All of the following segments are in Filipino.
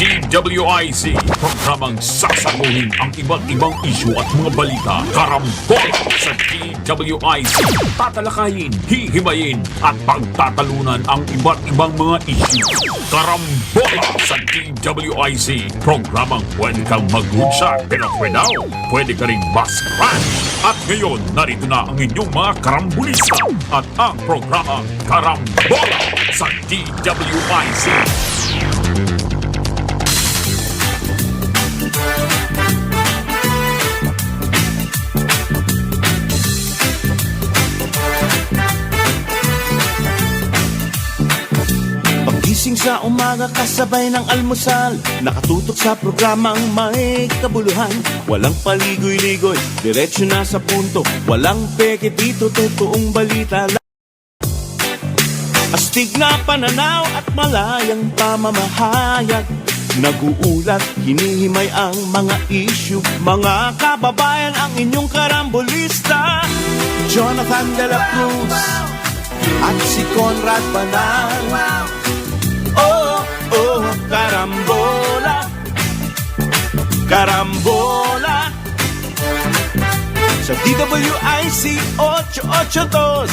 DWIZ, programang sasagutin ang iba't ibang isyu at mga balita. Karambola sa DWIZ. Tatalakayin, hihimayin at pagtatalunan ang iba't ibang mga isyu. Karambola sa DWIZ, programang pwede kang mag-good pero pwede ka rin mas-crash. At ngayon, narito na ang inyong mga karambulista at ang programang Karambola sa DWIZ. Pagising sa umaga kasabay ng almusal, nakatutok sa programang may kabuluhan. Walang paligoy-ligoy, diretsyo na sa punto, walang peke dito, totoong balita lang. Astig na pananaw at malayang pamamahayag, naguulat, hinihimay ang mga issue. Mga kababayan, ang inyong karambolista, Jonathan De La Cruz at si Conrad Banal. Oh, karambola, karambola sa DWIC 882.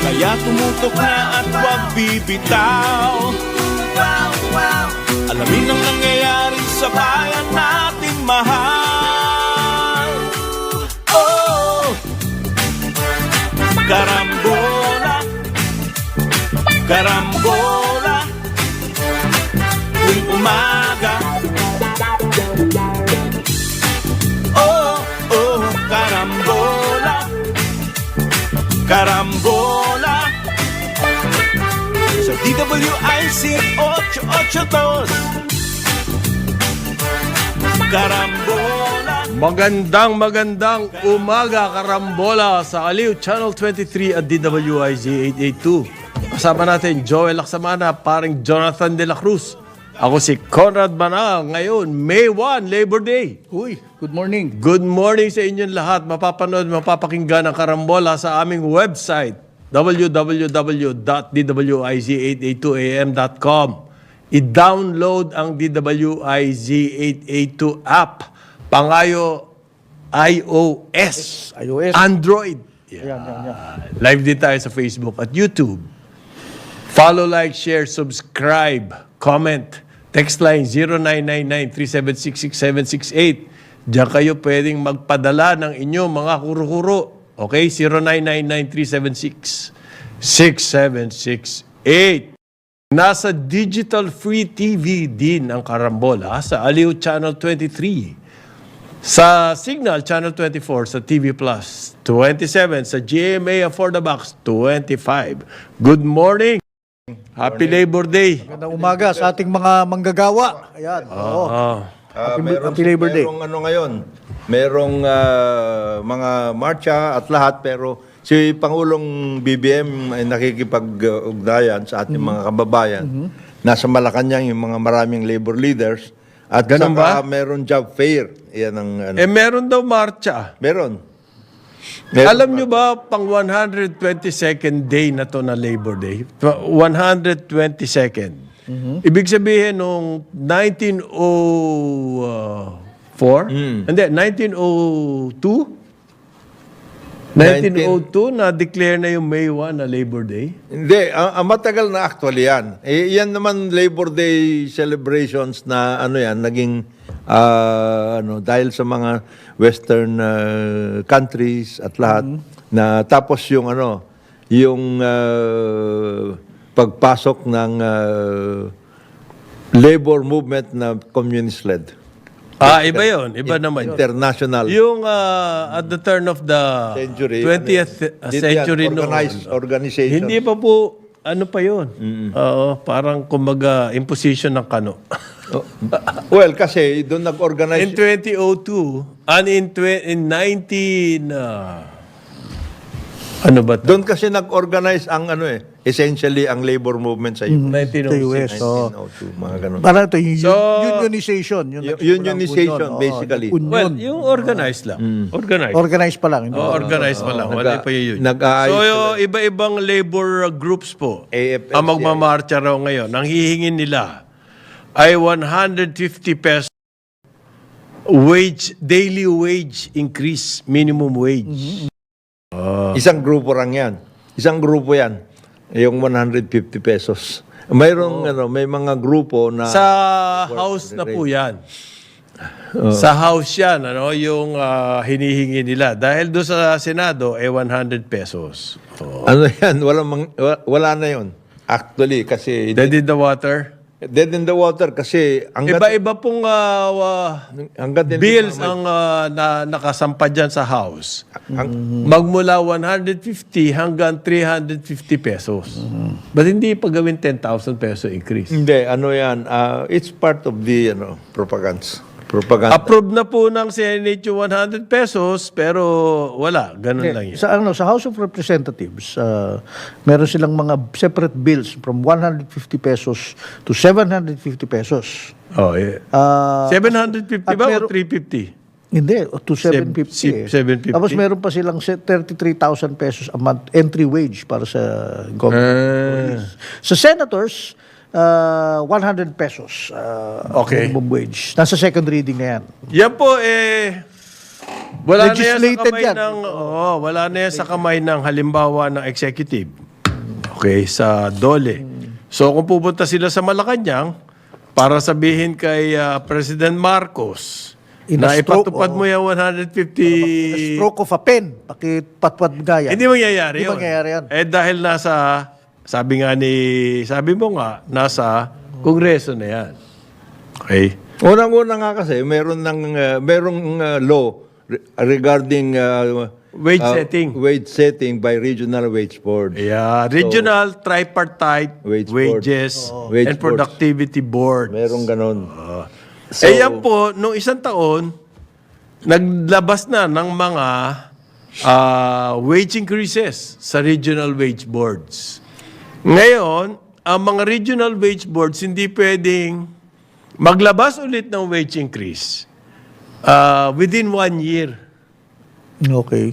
Kaya tumutok na at huwag bibitaw. Alamin ang nangyayari sa bayan nating mahal. Oh, karambola, karambola, tuwing umaga. Oh, karambola, karambola sa DWIC 882. Karambola. Magandang umaga, Karambola sa Aliw Channel 23 at DWIZ 882. Kasama natin Joel Laksamana, paring Jonathan De La Cruz. Ako si Conrad Banal. Ngayon, May 1, Labor Day. Uy, good morning. Good morning sa inyong lahat. Mapapanood, mapapakinggan ang Karambola sa aming website, www.dwiz882am.com. I-download ang DWIZ 882 app. Pangayo iOS. Android. Yan. Live din tayo sa Facebook at YouTube. Follow, like, share, subscribe, comment. Text line 0999-376-6768. Diyan kayo pwedeng magpadala ng inyong mga kuro-kuro. Okay? 0999-376-6768. Nasa Digital Free TV din ang Karambola sa Aliw Channel 23. Sa Signal Channel 24 sa TV Plus 27 sa GMA Affordabox 25. Good morning. Happy Labor Day. Magandang umaga sa ating mga manggagawa. Ayan. Happy Labor Day. Merong ano ngayon, merong mga marcha at lahat, pero si Pangulong BBM ay nakikipag-ugnayan sa ating mga kababayan. Nasa Malacanang yung mga maraming labor leaders. At ganun ba? Meron job fair. Yan ang, ano. Meron daw marcha. Meron Alam nyo ba, pang 122nd day na to na Labor Day? 122nd. Ibig sabihin, nung 1904? Hindi, 1902? 1902, na-declare na yung May 1 na Labor Day? Hindi, ang matagal na actually yan. Yan naman Labor Day celebrations na ano yan, naging dahil sa mga western countries at lahat na tapos yung pagpasok ng labor movement na communist-led. Iba yun. Iba naman. International. Yung at the turn of the Century. 20th century organized noon. organization. Hindi pa po, ano pa yun? Oo, parang kumbaga imposition ng kano. Well, kasi doon nag-organize. In 2002, and in 19... Ano ba ito? Doon kasi nag-organize ang essentially ang labor movement sa US. 1906. So, 1902, mga ganun. parang ito, yung So, unionization. Yung Unionization, basically. Well, yung organized lang. Organized. Organized pa lang. Organized pa lang. Wala pa yun. Nag-aayos So, sila. yung iba-ibang labor groups po, AFL, ang magmamarcha raw ngayon, ang hihingin nila ay 150 pesos daily wage increase, minimum wage. Isang grupo lang yan. Isang grupo yan. Yung 150 pesos. Mayroong may mga grupo na Sa house na po yan. Sa house yan, yung hinihingi nila. Dahil doon sa Senado, 100 pesos. ano yan, wala na yon. Actually, kasi Dead in the water. dead in the water kasi Iba-iba pong hanggat hindi bills pa ang nakasampa dyan sa house. Magmula 150 hanggang 350 pesos. Ba't hindi pagawin 10,000 peso increase? hindi, yan, it's part of the propaganda. Approved na po ng Senate yung 100 pesos, pero wala. Ganun lang yun. Sa House of Representatives, meron silang mga separate bills from 150 pesos to 750 pesos. Oh, yeah. 750 at ba o meron- 350? Hindi, to 750. 750. Tapos meron pa silang 33,000 pesos a month entry wage para sa government employees. Sa senators, 100 pesos Okay. minimum wage. Nasa second reading na yan. Yan po, wala na yan sa Legislated kamay yan. wala na yan sa kamay ng halimbawa ng executive. Okay, sa DOLE. So kung pupunta sila sa Malacanang para sabihin kay President Marcos In na a stroke, ipatupad mo yung 150... Stroke of a pen, pakipatpad gaya. Hindi mangyayari Hindi yun. mangyayari yan. Dahil sabi mo nga, nasa Kongreso na yan. Okay? Unang-una nga kasi merong law regarding Wage setting. Wage setting by regional wage boards. Yeah, regional tripartite Wage board. wages Wage and boards. productivity board. Merong ganon. Yan po, nung isang taon, naglabas na ng mga wage increases sa regional wage boards. Ngayon, ang mga regional wage boards hindi pwedeng maglabas ulit ng wage increase within 1 year Okay.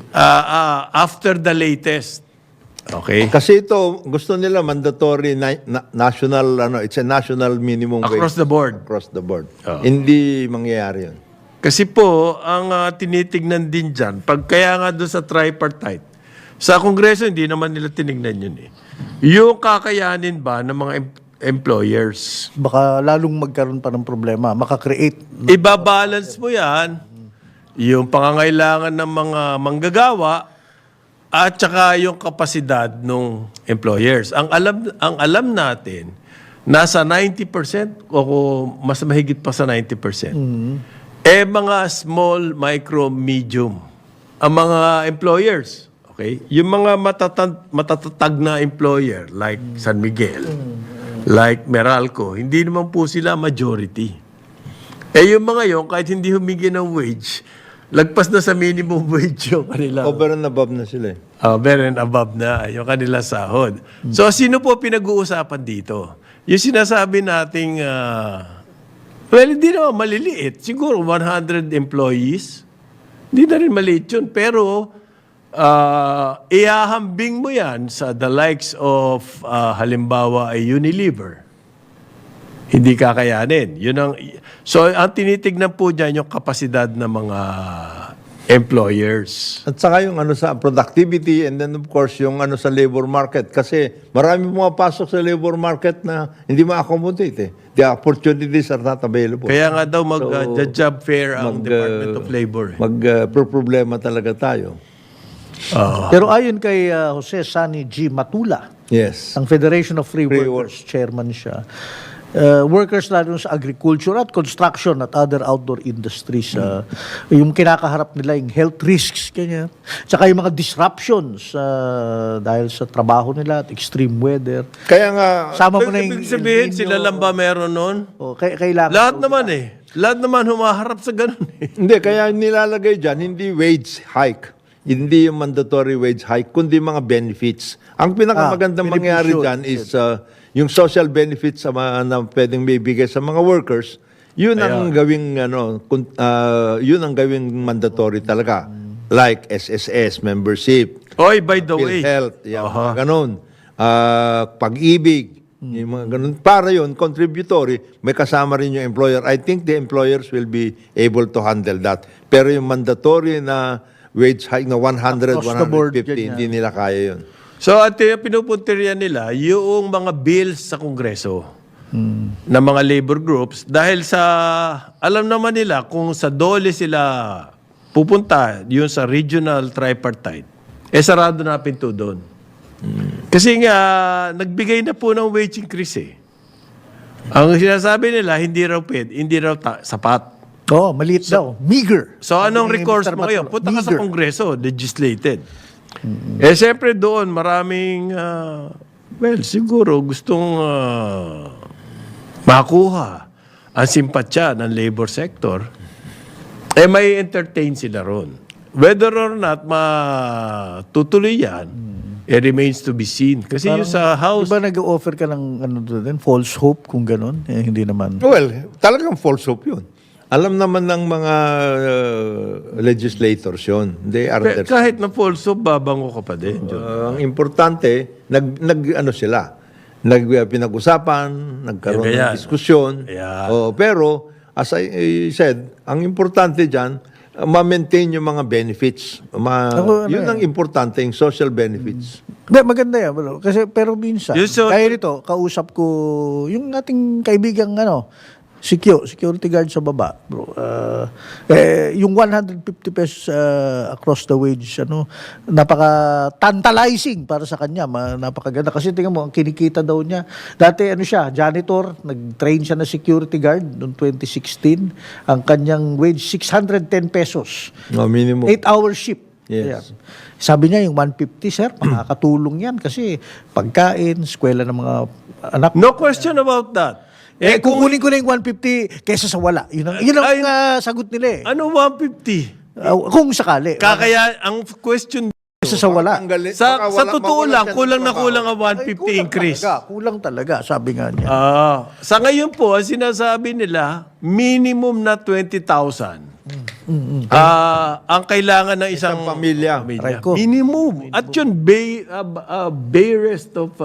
after the latest. Okay? Kasi ito, gusto nila mandatory national, it's a national minimum Across wage. the board. Across the board. Hindi mangyayari yun. Kasi po, ang tinitignan din dyan, kaya nga doon sa tripartite, sa Kongreso, hindi naman nila tinignan yun eh. Yung kakayanin ba ng mga employers? Baka lalong magkaroon pa ng problema. Makakreate. Ibabalance mo yan, yung pangangailangan ng mga manggagawa, at saka yung kapasidad ng employers. Ang alam natin, nasa 90% o mas mahigit pa sa 90%. Mga small, micro, medium ang mga employers. Okay? Yung mga matatatag na employer like San Miguel, like Meralco, hindi naman po sila majority. Yung mga yon kahit hindi humingi ng wage, lagpas na sa minimum wage yung kanila. Over and above na sila. Over and above na yung kanila sahod. So, sino po pinag-uusapan dito? Yung sinasabi nating, well, hindi naman maliliit. Siguro 100 employees. Hindi na rin maliit yun. Pero, ihahambing mo yan sa the likes of, halimbawa, ay Unilever. Hindi kakayanin. So, ang tinitignan po dyan yung kapasidad ng mga employers. At saka yung sa productivity and then of course yung sa labor market. Kasi marami pumapasok sa labor market na hindi ma-accommodate eh. The opportunities are not available. Kaya nga daw mag-job fair ang Department of Labor. Problema talaga tayo. Pero ayon kay Jose Sani G. Matula, Yes. ang Federation of Free Workers, chairman siya, workers lalo sa agriculture at construction at other outdoor industries, yung kinakaharap nila yung health risks, kanya. Tsaka yung mga disruptions dahil sa trabaho nila at extreme weather. Kaya nga, Sama mo na yung Ibig sabihin, El Nino. sila lang ba meron nun? Kailangan. Lahat naman Lahat naman humaharap sa ganun eh. hindi, kaya nilalagay dyan, hindi wage hike. hindi yung mandatory wage hike, kundi mga benefits. Ang pinakamagandang mangyari beneficial. dyan is yung social benefits na pwedeng bibigay sa mga workers, yun ang gawing yun ang gawing mandatory talaga. Like SSS membership, Oy, by the way, PhilHealth, mga ganun. Pag-ibig, yung mga ganun. Para yun, contributory, may kasama rin yung employer. I think the employers will be able to handle that. Pero yung mandatory na wage hike na 100, Across the board, 150, yan. hindi nila kaya yun. so at pinupuntiryan nila yung mga bills sa Kongreso ng mga labor groups dahil sa, alam naman nila kung sa DOLE sila pupunta, yun sa regional tripartite, sarado na pinto doon. Kasi nga, nagbigay na po ng wage increase eh. Ang sinasabi nila, hindi raw sapat. Oo, maliit daw. Meager. So anong Sabi ni recourse Mr. mo ngayon? Matur- Punta ka sa meager. Kongreso, legislated. Siyempre doon, maraming, siguro gustong makuha ang simpatsya ng labor sector, may entertain sila ron. Whether or not matutuloy yan, it remains to be seen. Kasi yung sa House, Di ba nag-offer ka ng false hope kung gano'n? Hindi naman. Well, talagang false hope yun. Alam naman ng mga legislators yun. They are there. kahit na false hope, babango ka pa din. John. Ang importante, pinag-usapan, nagkaroon Yan, ng ganyan. diskusyon. Ayan. Pero, as I said, ang importante dyan, ma-maintain yung mga benefits. Yun ang importante, yung social benefits. Maganda yan, bro. Kasi, pero minsan, Yes, so- kaya nito, kausap ko yung ating kaibigang security guard sa baba, bro. Yung 150 pesos across the wage, napaka-tantalizing para sa kanya. Napakaganda. Kasi tingnan mo, ang kinikita daw niya. Dati, siya, janitor, nag-train siya na security guard noong 2016. Ang kanyang wage, 610 pesos. No, minimum. 8-hour shift. Yes. Ayan. Sabi niya, yung 150, sir, makakatulong yan kasi pagkain, eskwela ng mga anak. No question about that. Kukunin ko na yung 150 kesa sa wala. Yun ang sagot nila eh. Ano 150? Kung sakali. Ang question, Kesa sa wala. sa totoo lang, kulang na kulang ang 150 increase. Kulang talaga, sabi nga niya. Sa ngayon po, ang sinasabi nila, minimum na 20,000. Ang kailangan ng isang pamilya. Reko. Minimum. At yun, barest of...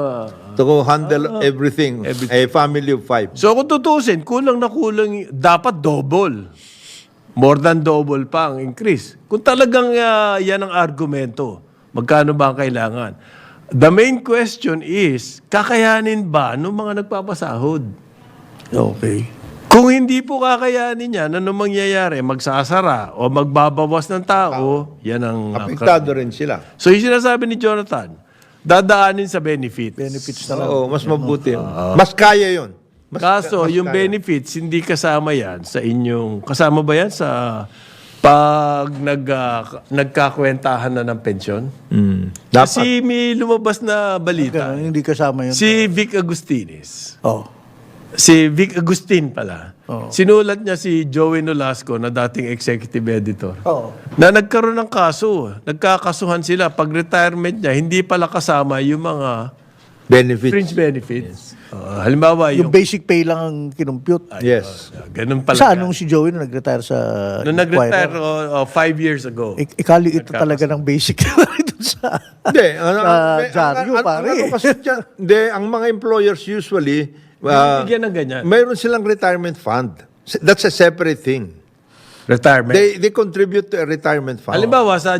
To handle everything. A family of 5. So kung tutusin, kulang na kulang, dapat double. More than double pa ang increase. Kung talagang yan ang argumento, magkano ba ang kailangan? The main question is, kakayanin ba ng mga nagpapasahod? Okay. Kung hindi po kakayanin yan, ano mangyayari? Magsasara o magbabawas ng tao, yan ang... Apektado rin sila. So yung sinasabi ni Jonathan, dadaanin sa benefits. Benefits na lang. Oo, mas mabuti. Mas kaya yun. Kaso, yung kaya. benefits, hindi kasama yan sa inyong... Kasama ba yan sa pag nagkakwentahan na ng pensyon? Dapat. Kasi may lumabas na balita. Hindi kasama yun. Si Vic Agustines. Oh. Si Vic Agustin pala. Oo. Sinulat niya si Joey Nolasco na dating executive editor. Oo. Na nagkaroon ng kaso. Nagkakasuhan sila. Pag retirement niya, hindi pala kasama yung mga Benefits. fringe benefits. Halimbawa, Yung basic pay lang ang kinumpute. Yes. Ganun pala. Sa anong si Joey na nag-retire sa Nung nag-retire Inquirer? 5 years ago. Ikali ito talaga ng basic dun sa... Hindi. Jaryo, pare. Ang mga employers usually, Bigyan ng ganyan. mayroon silang retirement fund. That's a separate thing. Retirement. They contribute to a retirement fund. Halimbawa, sa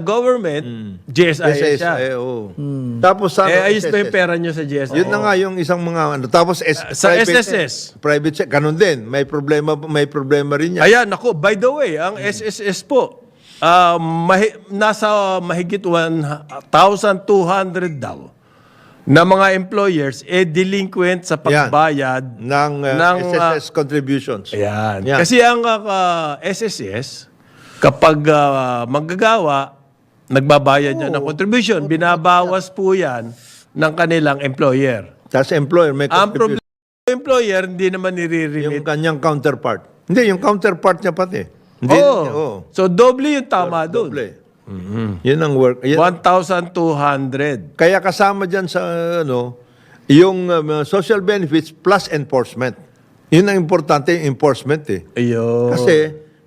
government, GSIS siya. oo. Tapos sa Ayos ba yung SSS? pera nyo sa GSIS? Yun na nga yung isang mga Tapos Sa SSS. Private ganun din. May problema rin yan. Ayan, ako, by the way, ang SSS po, nasa mahigit 1,200 daw na mga employers delinquent sa pagbayad ng SSS contributions. Ayan. Yan. Kasi ang SSS, kapag manggagawa, nagbabayad niya ng contribution, binabawas po yan ng kanilang employer. Tapos employer may Ang contribution. problema ng employer, hindi naman Yung nire-remit. kanyang counterpart. Hindi, yung counterpart niya pati. Hindi, So, doble yung tama doon. Doble. Yun ang work. 1,200. Kaya kasama dyan sa yung social benefits plus enforcement. Yun ang importante, yung enforcement eh. Ayun. Kasi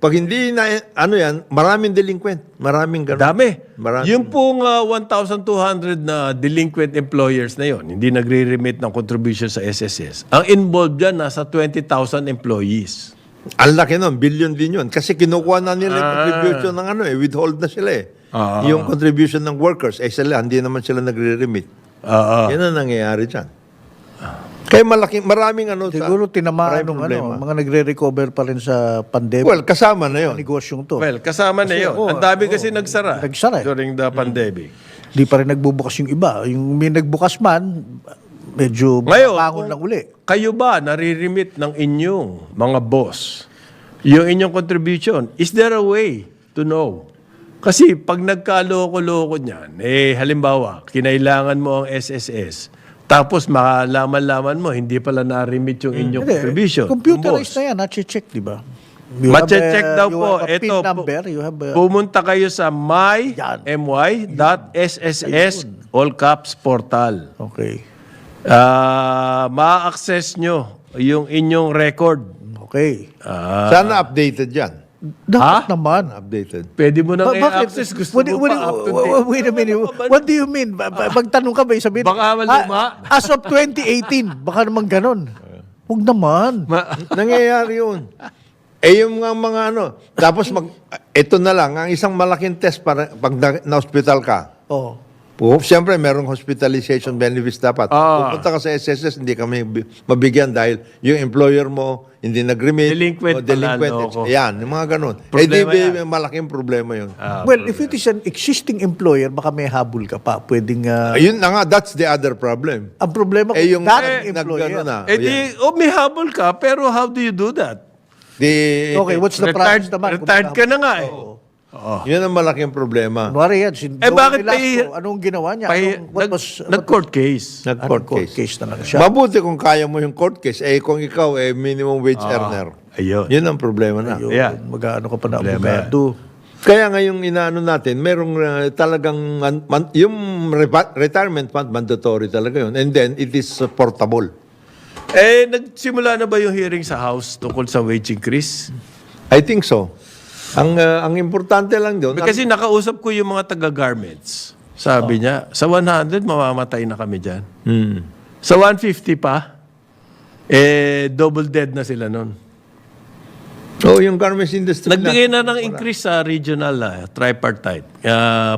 pag hindi na, yan, maraming delinquent. Maraming ganun. Dami. Maraming. Yung pong 1,200 na delinquent employers na yon, hindi nagre-remit ng contribution sa SSS. Ang involved dyan, nasa 20,000 employees. Ang laki nun, billion din yun. Kasi kinukuha na nila yung contribution ng withhold na sila eh. Yung contribution ng workers, sila, hindi naman sila nagre-remit. Yan ang nangyayari dyan. Kaya maraming Siguro tinamaan maraming ng problema. mga nagre-recover pa rin sa pandemic. Well, kasama na yun. Negosyong to. Well, kasama na yun. Ang dami kasi nagsara, Nagsara eh. during the pandemic. Di pa rin nagbubukas yung iba. Yung may nagbukas man, medyo Ngayon, bangon lang uli. Kayo ba nare-remit ng inyong mga boss yung inyong contribution? Is there a way to know? Kasi pag nagkaloko-loko niyan, halimbawa, kinailangan mo ang SSS, tapos makalaman-laman mo, hindi pala na-remit yung inyong contribution. Computerized Boss. na yan, na-check, di ba? Mache-check daw you po. have a PIN Ito, number, you have a... pumunta kayo sa Yan. my.sss all caps portal. Okay. Ma-access nyo yung inyong record. Okay. Sana updated yan. Dapat naman. Updated. Pwede mo nang Bakit? i-access. Gusto mo pa up to date. Wait a minute. What do you mean? Pagtanong ka ba, sabihin, Baka luma. As of 2018, baka naman ganun. Huwag naman. Nangyayari yun. Yung mga tapos ito na lang, ang isang malaking test para pag na-hospital ka. Oh. Siyempre, merong hospitalization benefits dapat. Pupunta ka sa SSS, hindi kami mabigyan dahil yung employer mo hindi nag-remit. Delinquent o delinquent. pala, loko. Yan, yung mga ganun. Problema Di malaking problema yun. Well, if it is an existing employer, baka may habol ka pa. Pwedeng... Ayun na nga, that's the other problem. ang problema kung Yung dating employer. May habol ka, pero how do you do that? Okay, what's the process naman? Retired ka na nga eh. Yun ang malaking problema. Kunwari yan, bakit anong ginawa niya? Nag-court case. Nag-court court case. case na lang siya? Mabuti kung kaya mo yung court case. Kung ikaw minimum wage earner. Ayun. Yun ang problema na. Yeah. Mag-ano ka pa na Problema abogado. Kaya ngayong inaano natin, merong talagang, yung retirement fund, mandatory talaga yun. And then, it is portable. Nagsimula na ba yung hearing sa House tungkol sa wage increase? I think so. Ang importante lang doon, Kasi nakausap ko yung mga taga-garments. Sabi niya, sa 100, mamamatay na kami dyan. Sa 150 pa, double dead na sila nun. yung garments industry Nagbigay na ng increase sa regional tripartite.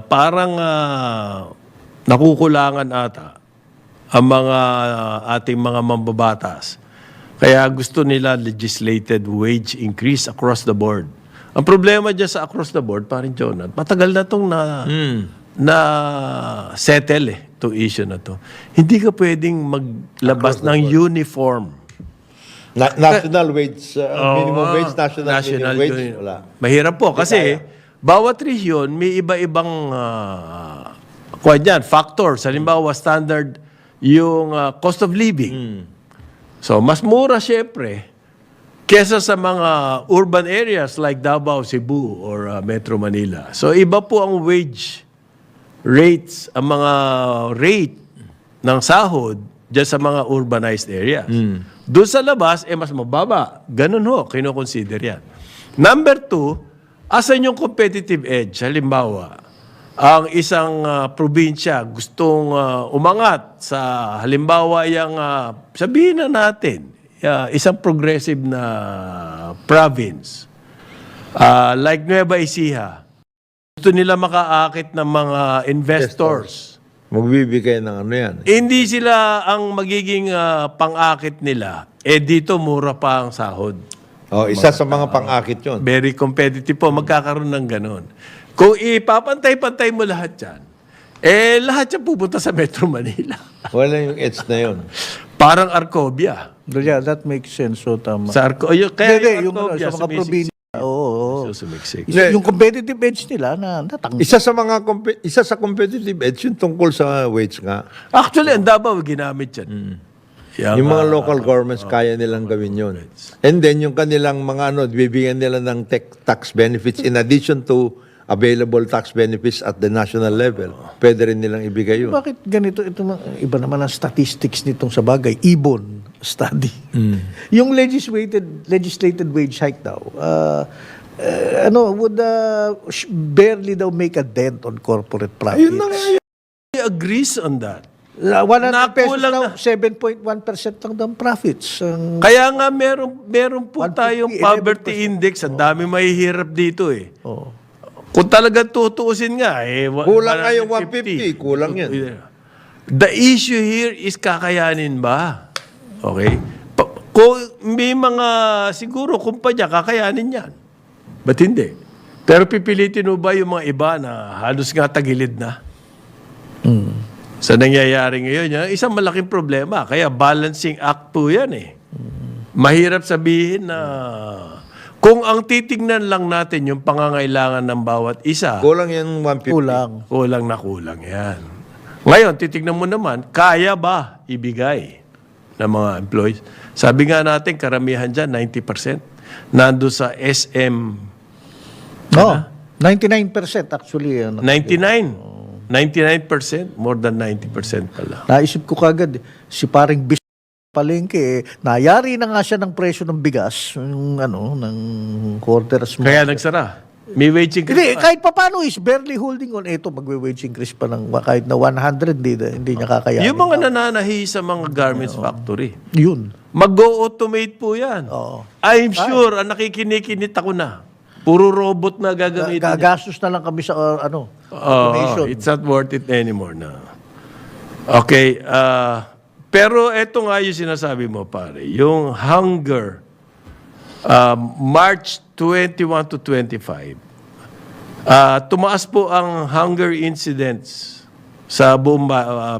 Parang nakukulangan ata ang mga ating mga mambabatas. Kaya gusto nila legislated wage increase across the board. Ang problema dyan sa across the board, parin Jonah, matagal na itong na settle itong issue na to. Hindi ka pwedeng maglabas ng uniform. national wage, minimum wage, national minimum wage. union. Wala. Mahirap po kasi bawat region may iba-ibang factors. Halimbawa, standard yung cost of living. So, mas mura syempre kesa sa mga urban areas like Davao, Cebu, or Metro Manila. So, iba po ang wage rates, ang mga rate ng sahod dyan sa mga urbanized areas. Doon sa labas, mas mababa. Ganun ho, kinoconsider yan. Number 2, asan yung competitive edge? Halimbawa, ang isang probinsya gustong umangat sa halimbawa yung sabihin na natin, isang progressive na province like Nueva Ecija. Gusto nila makaakit ng mga investors. Magbibigay ng yan. Hindi sila ang magiging pang-akit nila. Dito mura pa ang sahod. Isa sa mga pang-akit yun. Very competitive po. Magkakaroon ng ganon. Kung ipapantay-pantay mo lahat yan, lahat yan pupunta sa Metro Manila. Wala yung edge na yun. Parang Arcobia. Yeah, that makes sense. So, tama. Sa kaya Yung Arcobia, sa mga probinsya. Oo. sumiksik. Yung competitive edge nila na natanggal. Isa sa competitive edge yung tungkol sa wage nga. Actually, ang Davao ginamit yan. Yung mga local governments kaya nilang gawin yun. And then yung kanilang mga bibigyan nila ng tax benefits in addition to available tax benefits at the national level. Pwede rin nilang ibigay yun. Bakit ganito? Iba naman ang statistics nitong sa bagay. Ibon study. Yung legislated wage hike daw, would barely daw make a dent on corporate profits. Ayun na nga yun. He agrees on that. 100 pesos Nakulang daw, na. 7.1% lang daw profits. Kaya nga meron po 150, tayong poverty index. Ang dami mahihirap dito eh. Oh. Kung talagang tutuusin nga Kulang nga yung 150. Kulang yan. The issue here is kakayanin ba? Okay? Kung may mga siguro kumpanya kakayanin yan. Ba't hindi? Pero pipilitin mo ba yung mga iba na halos nga tagilid na? Sa nangyayari ngayon, yan, isang malaking problema. Kaya balancing act po yan eh. Mahirap sabihin na kung ang titignan lang natin yung pangangailangan ng bawat isa, Kulang yung 150. Kulang. kulang yan. Ngayon, titignan mo naman, kaya ba ibigay ng mga employees? Sabi nga natin, karamihan dyan, 90%. Nando sa SM, No, 99% actually. 99%, more than 90% pala. Naisip ko kagad, si paring bis palengke, nayari na nga siya ng presyo ng bigas, yung ng quarters. Kaya nagsara. May wage increase. Hindi, kahit pa paano is barely holding on. Ito, magwe-wage increase pa ng kahit na 100, hindi niya kakayanin. Yung mga nananahi sa mga garments factory, Yun. mag-automate po yan. Oo. I'm sure, ang nakikinikinit ako na. Puro robot na gagamitin. Gagastos na lang kami sa automation. It's not worth it anymore na. Okay. Pero eto nga yung sinasabi mo, pare. Yung hunger, March 21 to 25, tumaas po ang hunger incidents sa buong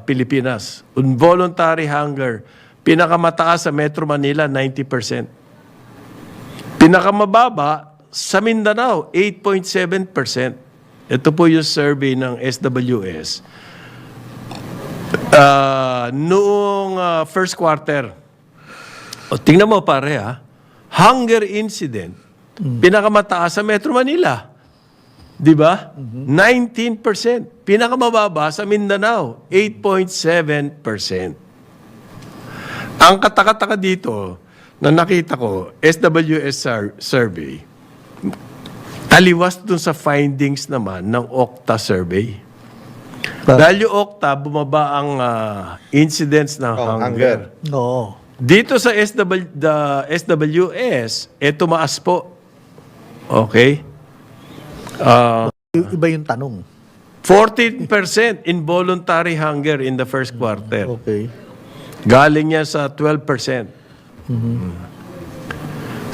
Pilipinas. Involuntary hunger. Pinakamataas sa Metro Manila, 90%. Pinakamababa sa Mindanao, 8.7%. Ito po yung survey ng SWS. Noong first quarter, tingnan mo pare hunger incident, pinakamataas sa Metro Manila. Di ba? 19%. Pinakamababa sa Mindanao, 8.7%. Ang katakataka dito, na nakita ko, SWS survey, taliwas dun sa findings naman ng Okta survey. Dahil yung Okta, bumaba ang incidence ng hunger. Oo. Dito sa SWS, tumaas po. Okay? Iba yung tanong. 14% involuntary hunger in the first quarter. Okay. Galing yan sa 12%.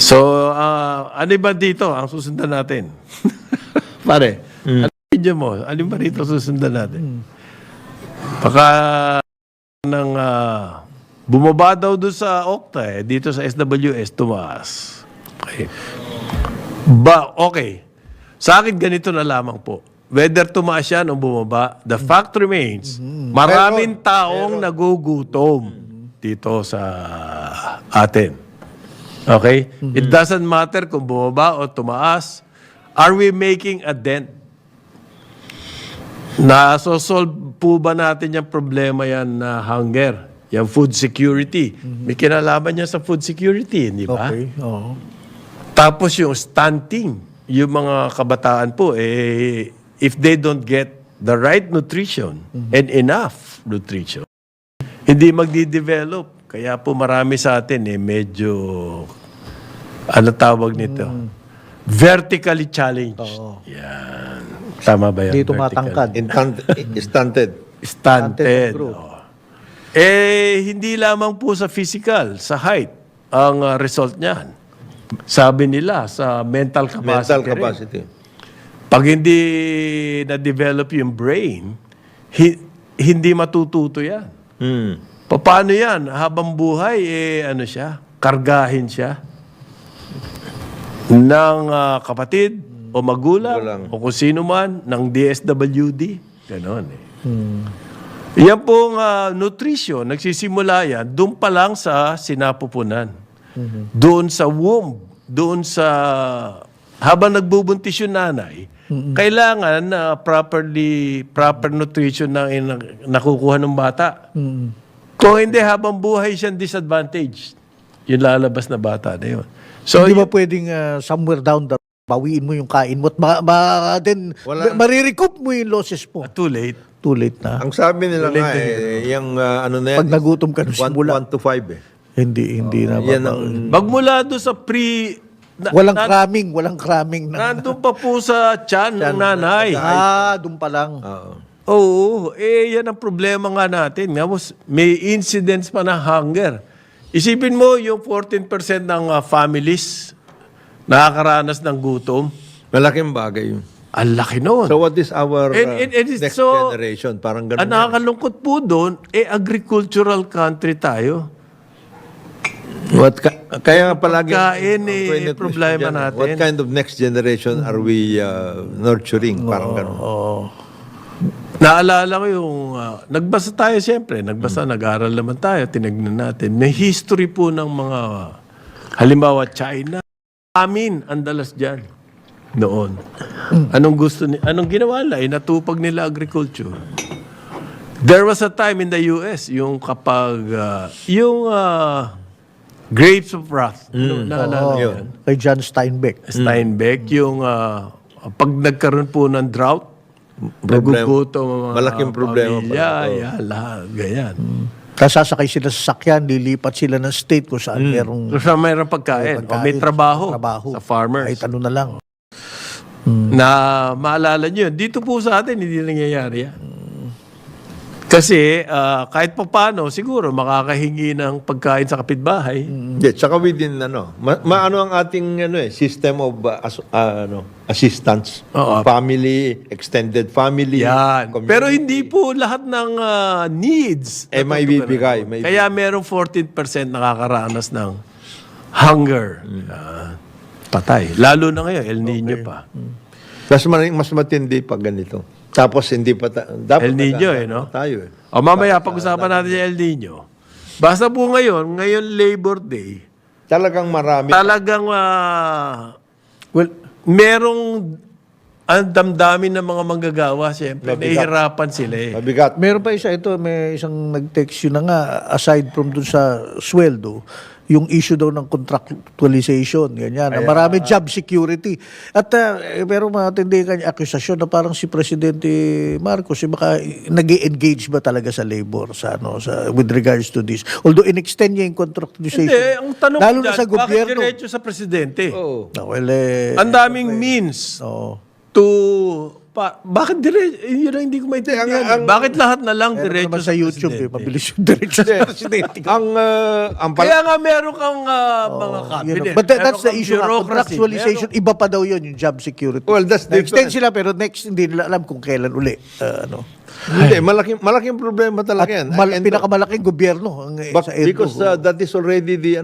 So, ano ba dito ang susundan natin? Pare, ano video mo? Ano ba dito susundan natin? Baka nang bumaba daw doon sa Okta dito sa SWS, tumaas. Okay. Okay. Sa akin, ganito na lamang po. Whether tumaas yan o bumaba, the fact remains, maraming taong nagugutom dito sa atin. Okay? It doesn't matter kung bumaba o tumaas. Are we making a dent? Nasosolve po ba natin yung problema yan na hunger? Yung food security. May kinalaman niya sa food security, hindi ba? Okay. Oo. Tapos yung stunting, yung mga kabataan po, if they don't get the right nutrition and enough nutrition, hindi magdi-develop. Kaya po marami sa atin medyo, ano tawag nito? Vertically challenged. Yan. Tama ba yan? Hindi tumatangkad. Stunted. Stunted. growth. Hindi lamang po sa physical, sa height, ang result niyan. Sabi nila, sa mental capacity. Mental rin. capacity. Pag hindi na-develop yung brain, hindi matututo yan. Paano yan? Habang buhay, ano siya? Kargahin siya ng kapatid o magulang o kung sino man, ng DSWD. Ganon Yan pong nutrition, nagsisimula yan, doon pa lang sa sinapupunan. Doon sa womb, doon sa habang nagbubuntis yung nanay, kailangan na proper nutrition na nakukuha ng bata. Kung hindi, habang buhay siyang disadvantaged, yung lalabas na bata na yun. So, Hindi ba pwedeng somewhere down the bawiin mo yung kain mo at then marirecoup mo yung losses mo. too late. Too late na. Ang sabi nila nga, yung ano na yan, Pag nagutom ka nung simula. 1 to 5 eh. Hindi na. Yan ang... Magmula doon sa Walang cramming. nandun pa po sa tiyan ng nanay. Doon pa lang. Oo, yan ang problema nga natin. May incidents pa ng hunger. Isipin mo yung 14% ng families nakakaranas ng gutom. Malaking bagay yun. Ang laki nun. So what is our And it's next so- generation? Parang ganun. Ang nakakalungkot po doon, agricultural country tayo. Kaya palagi Pagkain, ang question problema dyan, natin. What kind of next generation are we nurturing? Parang ganun. Naalala ko yung, nagbasa tayo siyempre, nag-aral naman tayo, tinignan natin. May history po ng mga, halimbawa China, amin ang dalas dyan noon. Anong ginawa nila? Natupag nila agriculture. There was a time in the US, yung kapag, Grapes of Wrath. Naalala niyo yan? Kay John Steinbeck. Steinbeck, yung pag nagkaroon po ng drought, nagugutom ang mga Malaking problema pamilya, pala. lahat, ganyan. Tapos sasakay sila sa sakyan, lilipat sila ng state kung saan merong So, mayroong pagkain. O may trabaho, sa farmers. Kahit ano na lang. Na maalala nyo, dito po sa atin, hindi nangyayari yan. Kasi kahit pa paano, siguro makakahingi ng pagkain sa kapitbahay. Yeah, tsaka within maano ang ating system of assistance, Oo. family, extended family, Yan. community. Pero hindi po lahat ng needs. may bibigay. May Kaya merong 14% nakakaranas ng hunger. Patay. Lalo na ngayon, El Nino pa. mas matindi pag ganito. Tapos hindi pa dapat El Nino no? tayo eh. O mamaya, pag-usapan natin yung El Nino. Basta po ngayon Labor Day, Talagang marami. talagang merong ang damdamin ng mga manggagawa, siyempre. Mabigat. Nahihirapan sila eh. Mabigat. Meron pa may isang nag-text yun na nga, aside from dun sa sweldo, yung issue daw ng contractualization, ganyan, na marami job security. At pero matindi kanya akusasyon na parang si Presidente Marcos, baka nag-engage ba talaga sa labor with regards to this. Although in-extend niya yung contractualization. Hindi, ang tanong lalo dyan, na sa bakit gobyerno. diretso sa presidente? Oo. Ang daming means to... bakit diretso? Yun ang hindi ko maintindihan. Bakit lahat na lang Meron diretso naman sa YouTube, presidente? mabilis yung diretso sa presidente. ang Kaya nga meron kang mga cabinet. But that's the meron kang issue. bureaucracy, Contractualization, iba pa daw yun, yung job security. Well, that's Na-extend different. sila, pero next, hindi nila alam kung kailan uli. Hindi, malaking problema talaga yan. And- Pinakamalaking gobyerno sa EDO. because that is already the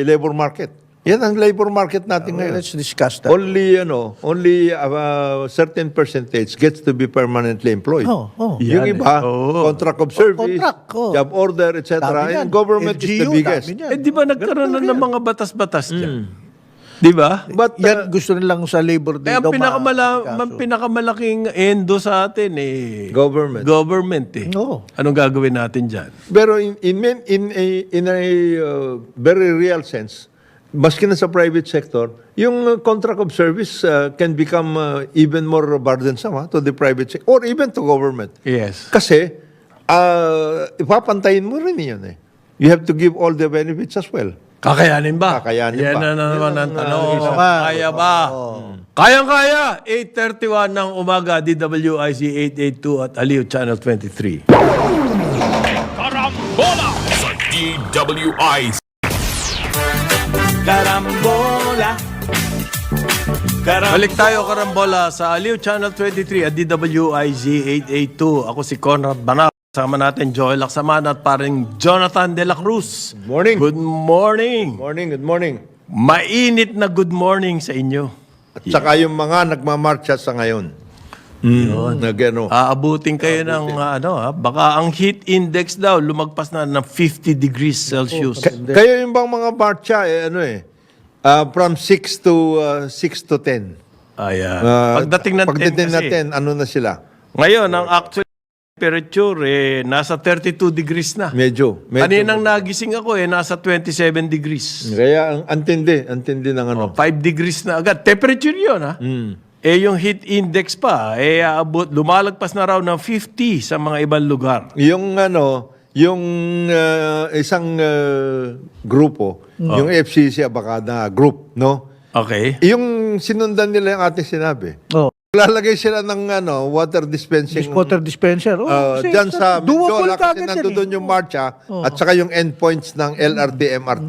labor market. Yan ang labor market natin ngayon. Let's discuss that. Only certain percentage gets to be permanently employed. Oh. Yung Yan iba, contract of service, contract, job order, etc. Dami yan. And government is the LGU, biggest. dami yan. di ba nagkaroon na ng mga batas-batas dyan? Di ba? But Yan gusto nilang sa Labor Day Kaya daw pinakamalaking endo sa atin Government. Government eh. Oo. Anong gagawin natin dyan? pero in a very real sense, maski na sa private sector, yung contract of service can become even more burdensome to the private sector or even to government. Yes. Kasi, ipapantayin mo rin yun eh. You have to give all the benefits as well. Kakayanin ba? Kakayanin Yan ba? na naman ang tanong. isa pa. Kaya ba? Kayang-kaya. 8:31 ng umaga, DWIC 882 at Aliw Channel 23. Karambola sa DWIC. Karambola. Balik tayo, Karambola, sa Aliw Channel 23 at DWIZ 882. Ako si Conrad Banal. Kasama natin Joel Laksaman at paring Jonathan De La Cruz. Good morning. Good morning. Good morning. Mainit na good morning sa inyo. At saka yung mga nagmamarcha sa ngayon. Aabutin kayo ng baka ang heat index daw lumagpas na ng 50 degrees Celsius. Kayo yung bang mga marcha, From 6 to 10. Ayan. Pagdating natin, ano na sila? Ngayon, ang actual temperature, nasa 32 degrees na. Medyo. Kaninang nagising ako, nasa 27 degrees. Kaya ang antindi ng ano. 5 degrees na agad. Temperature yun, ha? Yung heat index pa, lumalagpas na raw ng 50 sa mga ibang lugar. Yung isang grupo, yung FCC Abacada group, no? Okay. Yung sinundan nila yung ating sinabi. Oh. Lalagay sila ng water dispensing. Water dispenser. Kasi Diyan sa doable Menjola kasi kagad yan nandoon yung marcha at saka yung endpoints ng LRT, MRT.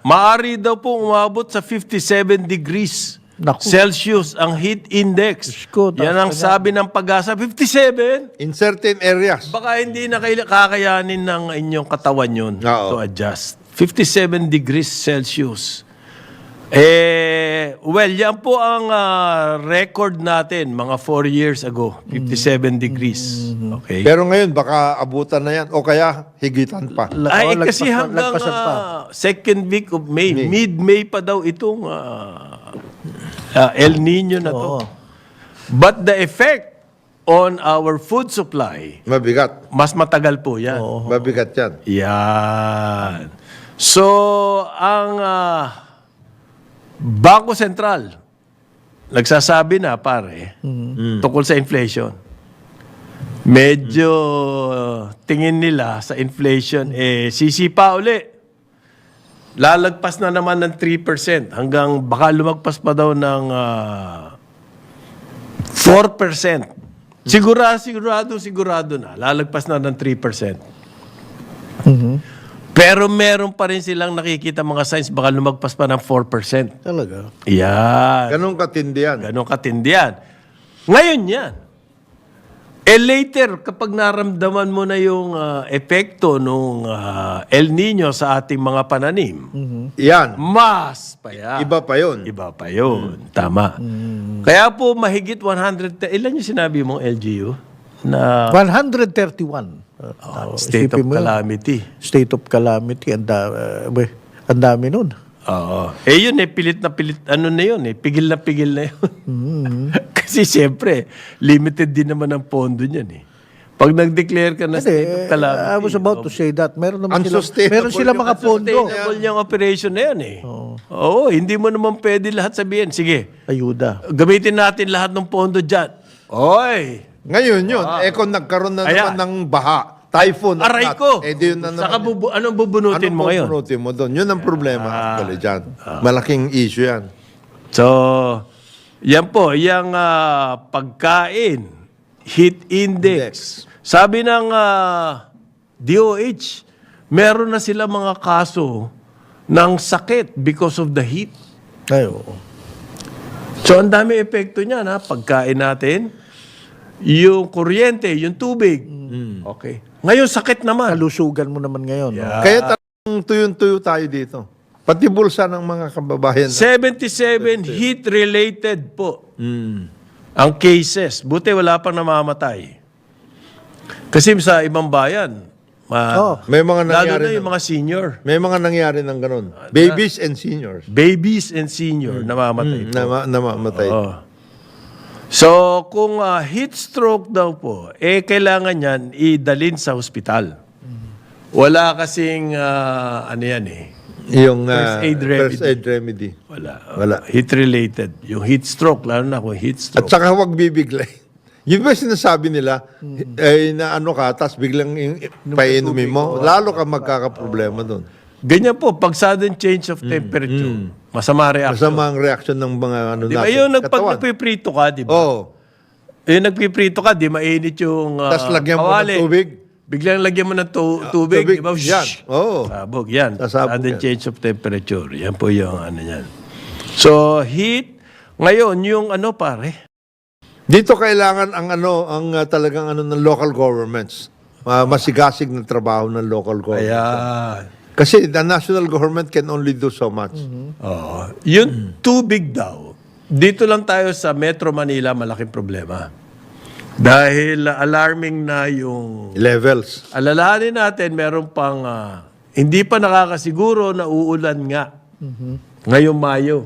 Maaari daw po umabot sa 57 degrees Naku. Celsius ang heat index. Ko, Yan ang sabi ng Pag-asa. 57? In certain areas. Baka hindi na kakayanin ng inyong katawan yun Oo. to adjust. 57 degrees Celsius. Well, yan po ang record natin mga 4 years ago. 57 degrees. Okay. Pero ngayon, baka abutan na yan o kaya higitan pa. Kasi hanggang second week of May, mid-May pa daw itong El Nino na to. But the effect on our food supply, Mabigat. mas matagal po yan. Mabigat yan. Yan. So, ang Bangko Sentral, nagsasabi na, pare, tungkol sa inflation. Medyo tingin nila sa inflation, sisipa uli. Lalagpas na naman ng 3% hanggang baka lumagpas pa daw ng 4%. Sigurado na. Lalagpas na ng 3%. Pero meron pa rin silang nakikita mga signs baka lumagpas pa ng 4%. Talaga. Yan. Ganun katindi yan. Ganon katindi yan. Ngayon yan. Later, kapag naramdaman mo na yung epekto ng El Nino sa ating mga pananim, Yan. mas pa yan. Iba pa yun. Iba pa yun. Tama. Kaya po mahigit 100, ilan yung sinabi mong LGU? Na 131. state of Isipin mo yun. calamity. State of calamity. Ang dami nun. Oo. Yun pilit na pilit. Ano na yun pigil na yun. Kasi siyempre, limited din naman ang pondo niyan Pag nag-declare ka na state of calamity. I was about to say that. Meron naman Unsustainable meron sila yung mga pondo. Sustainable yung operation na yan Oo, hindi mo naman pwede lahat sabihin. Sige, Ayuda. gamitin natin lahat ng pondo dyan. Oy! Ngayon yun, kung nagkaroon na Ayan. naman ng baha, typhoon, at Aray not, ko! di yun na Saka naman. anong bubunutin mo ngayon? bubunutin mo doon? Yun ang problema actually dyan. Malaking issue yan. So, yan po, yung pagkain, heat index. Sabi ng DOH, meron na sila mga kaso ng sakit because of the heat. Ay, oo. So, ang dami epekto niya pagkain natin, yung kuryente, yung tubig. Okay. Ngayon, sakit naman. Kalusugan mo naman ngayon. no? Kaya talagang tuyon-tuyo tayo dito. Pati bulsa ng mga kababayan. 77 heat-related po ang cases. Buti wala pang namamatay. Kasi sa ibang bayan, May mga lalo nangyari na yung mga senior. May mga nangyari ng ganun. Babies and seniors. Babies and senior namamatay po. Namamatay. So, kung heat stroke daw po, kailangan yan idalin sa ospital. Wala kasing, ano yan Yung First aid first aid remedy. Wala. Heat-related. Yung heat stroke, lalo na kung heat At stroke. saka huwag bibiglay. Yung ba sinasabi nila, na ano ka, tapos biglang painumin mo, lalo ka magkakaproblema doon. Ganyan po, pag sudden change of temperature, masama reaction. Masama ang reaction ng mga ano Di ba natin. yung pag katawan. nagpiprito ka, di ba? Oo. Yung nagpiprito ka, di mainit yung Tapos lagyan mo kawali. ng tubig. Biglang lagyan mo ng tubig, di ba? Yan. Oo. Sabog, yan. Sasabog Sudden yan. change of temperature. Yan po yung ano yan. So, heat. Ngayon, yung ano pare? Dito kailangan ang talagang ng local governments. Masigasig na trabaho ng local government. Ayan. Kasi the national government can only do so much. Oo. Yung tubig daw, dito lang tayo sa Metro Manila, malaking problema. Dahil alarming na yung... Levels. Alalahanin natin, meron pang... hindi pa nakakasiguro na uulan nga. Ngayong Mayo.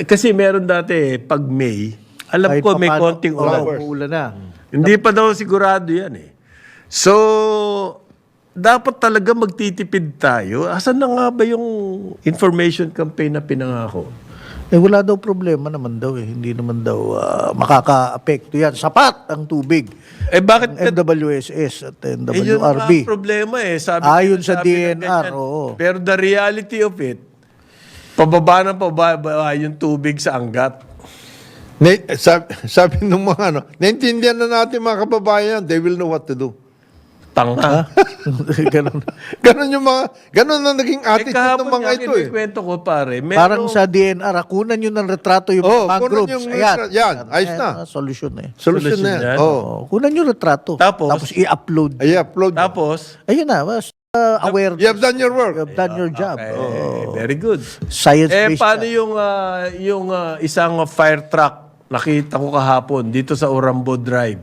Kasi meron dati, pag May, alam Kahit ko may papaano, konting ulan. uulan na. Hindi pa daw sigurado yan eh. So, dapat talaga magtitipid tayo. Asan na nga ba yung information campaign na pinangako? Wala daw problema naman daw eh. Hindi naman daw makaka-apekto yan. Sapat ang tubig. Bakit? NWSS at Yun ang NWRB. problema eh. Ayon sa sabi ng DNR, ganyan. oo. Pero the reality of it, pababa ng pababa yung tubig sa Angat. Sabi nung mga naintindihan na natin mga kababayan, they will know what to do. Tanga. Ganun. Ganun na naging attitude ng mga ito eh. Kwento ko pare. Parang sa DNR, kunan yun ng retrato yung Oo, mangroves. kunan yung Ayan. yan, ayos na. Solusyon eh. Solusyon Solusyon na yan. yan. Oh. Kunan yung retrato. Tapos i-upload. Ay, upload. Tapos, Ayun na, aware. You have done your work. You have done your job. very good. Science-based. Paano siya. yung isang fire truck nakita ko kahapon dito sa Orambo Drive?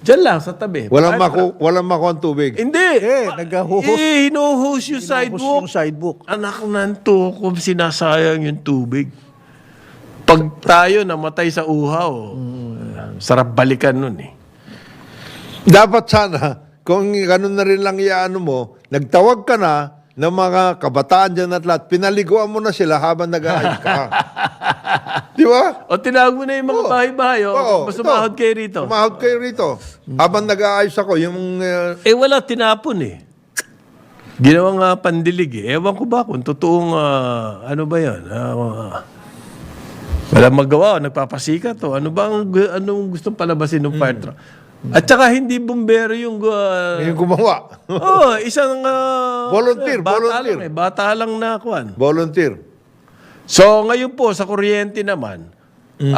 Diyan lang sa tabi. Walang Fire truck. makuha ang tubig. Hindi. nag-hose. Hinuhose yung sidewalk. Yung sidewalk. Anak nanto kung sinasayang yung tubig. Pag tayo namatay sa uhaw, sarap balikan nun eh. Dapat sana, kung ganun na rin lang iano mo, nagtawag ka na ng mga kabataan dyan at lahat, pinaliguan mo na sila habang nag-aayos ka. Di ba? O tinawag mo na yung mga bahay-bahay. Oo, Mas sumahod kayo rito. Sumahod kayo rito. Habang nag-aayos ako, yung... Wala, tinapon eh. Ginawang pandilig eh. Ewan ko ba kung totoong, ano ba yan? Walang magawa, nagpapasikat o. Anong gustong palabasin ng fire truck? At saka hindi bumbero yung... yung gumawa. isang... Volunteer, bata volunteer. Lang, bata lang na kuwan. Volunteer. So, ngayon po, sa kuryente naman, 49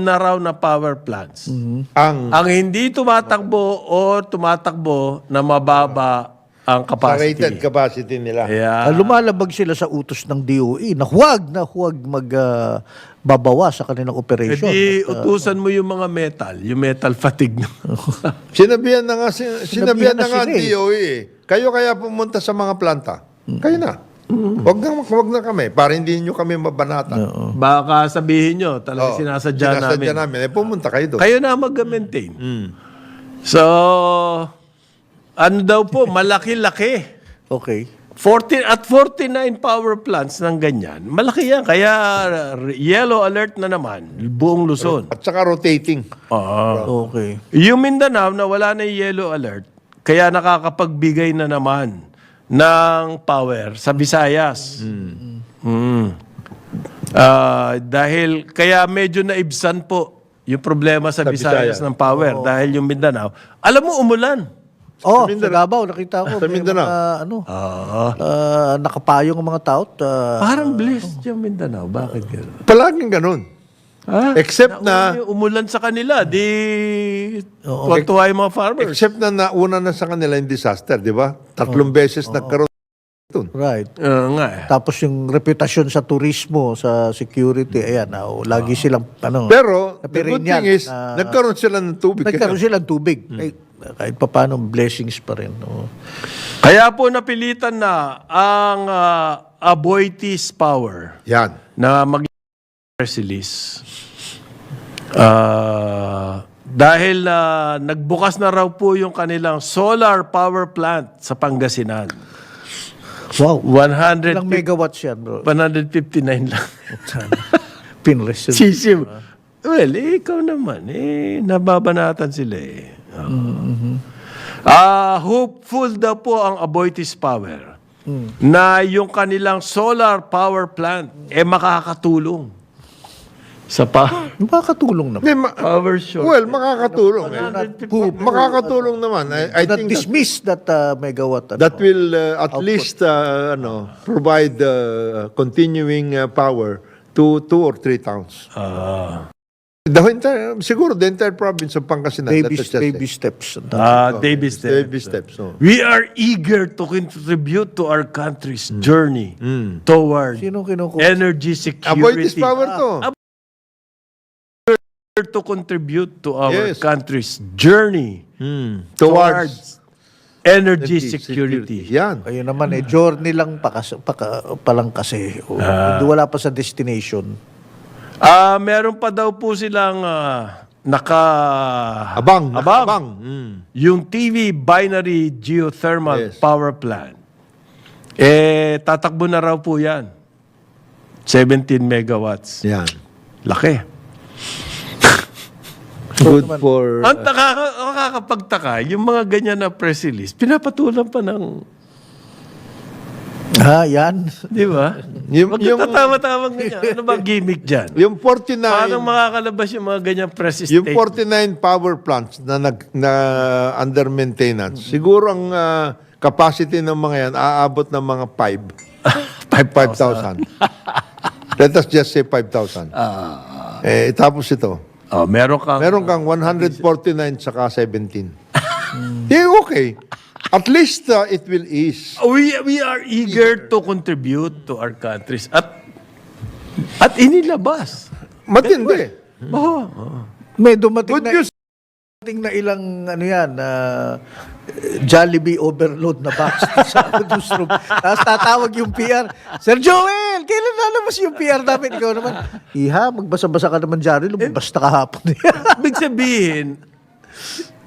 na raw na power plants. Ang hindi tumatakbo o tumatakbo na mababa ang Sa capacity. rated capacity nila. Kaya, Lumalabag sila sa utos ng DOE na huwag magbabawa sa kanilang operation. edi utusan mo yung mga yung metal fatigue. Sinabihan na nga, sinabihan na nga ang sila eh. DOE eh. Kayo kaya pumunta sa mga planta. Kayo na. Wag na kami para hindi nyo kami mabanatan. Baka sabihin nyo, talaga sinasadya namin. Sinasadya namin. Pumpunta kayo doon. Kayo na mag-maintain. So, ano daw po, malaki-laki. Okay. 49 power plants ng ganyan. Malaki yan. Kaya yellow alert na naman. Buong Luzon. At saka rotating. Okay. Yung Mindanao na wala na yung yellow alert, kaya nakakapagbigay na naman ng power sa Visayas. Dahil kaya medyo naibsan po yung problema sa Visayas Visayas. ng power. Dahil yung Mindanao, alam mo, umulan. Sa Davao, nakita ko. Sa may Mindanao. nakapayong ang mga tao. Parang blessed yung Mindanao. Bakit gano'n? Palaging ganun. Except na, Yung umulan sa kanila, di tuwa yung mga farmers. except na nauna na sa kanila yung disaster, di ba? 3 beses nagkaroon. Right. Nga eh. Tapos yung reputasyon sa turismo, sa security, ayan, lagi silang, Pero, the good Perennial thing is, na- nagkaroon sila ng tubig. nagkaroon silang tubig. Kahit pa paano, blessings pa rin. Kaya po napilitan na ang Aboitiz Power Yan. na mag-press release. Dahil nagbukas na raw po yung kanilang solar power plant sa Pangasinan. Wow. 100 Ilang megawatts yan, bro? 159 lang. Pinrest. Sisim. Well, ikaw naman. Nababanatan sila eh. Hopeful daw po ang Aboitiz Power na yung kanilang solar power plant makakatulong sa Makakatulong naman. Hindi, power short. well, makakatulong. Makakatulong naman. I Not think dismiss that megawatt. that will at least provide continuing power to 2 or 3 towns. Siguro the entire province of Pangasinan. baby steps. Davis Baby steps. Oh. We are eager to contribute to our country's journey toward Sino kinukuha? energy Avoid this security. power to. To contribute to our Yes. country's journey Towards energy security. Yan. Ayun naman journey lang pa lang kasi. Hindi wala pa sa destination. Meron pa daw po silang Abang. yung TV binary geothermal Yes. power plant. Tatakbo na raw po yan. 17 megawatts. Yan. Laki. Good for... Ang nakakapagtaka, yung mga ganyan na press release, pinapatulan pa ng, Yan. di ba? Yung Magkatama-tamang ganyan. Ano ba gimmick dyan? yung 49... Paano makakalabas yung mga ganyan press Yung statement? 49 power plants na under maintenance, siguro ang capacity ng mga yan aabot ng mga 5,000. Let us just say 5,000. Tapos ito, Meron kang... meron kang 149 saka 17. Okay. At least it will ease. We are eager to contribute to our countries at inilabas. Matindi. May dumating Good na news. na ilang Jollibee overload na box sa newsroom. Tapos tatawag yung PR, Sir Joel, kailan lalabas yung PR namin? Ikaw naman, magbasa-basa ka naman dyan, lumabas na kahapon. Ibig sabihin,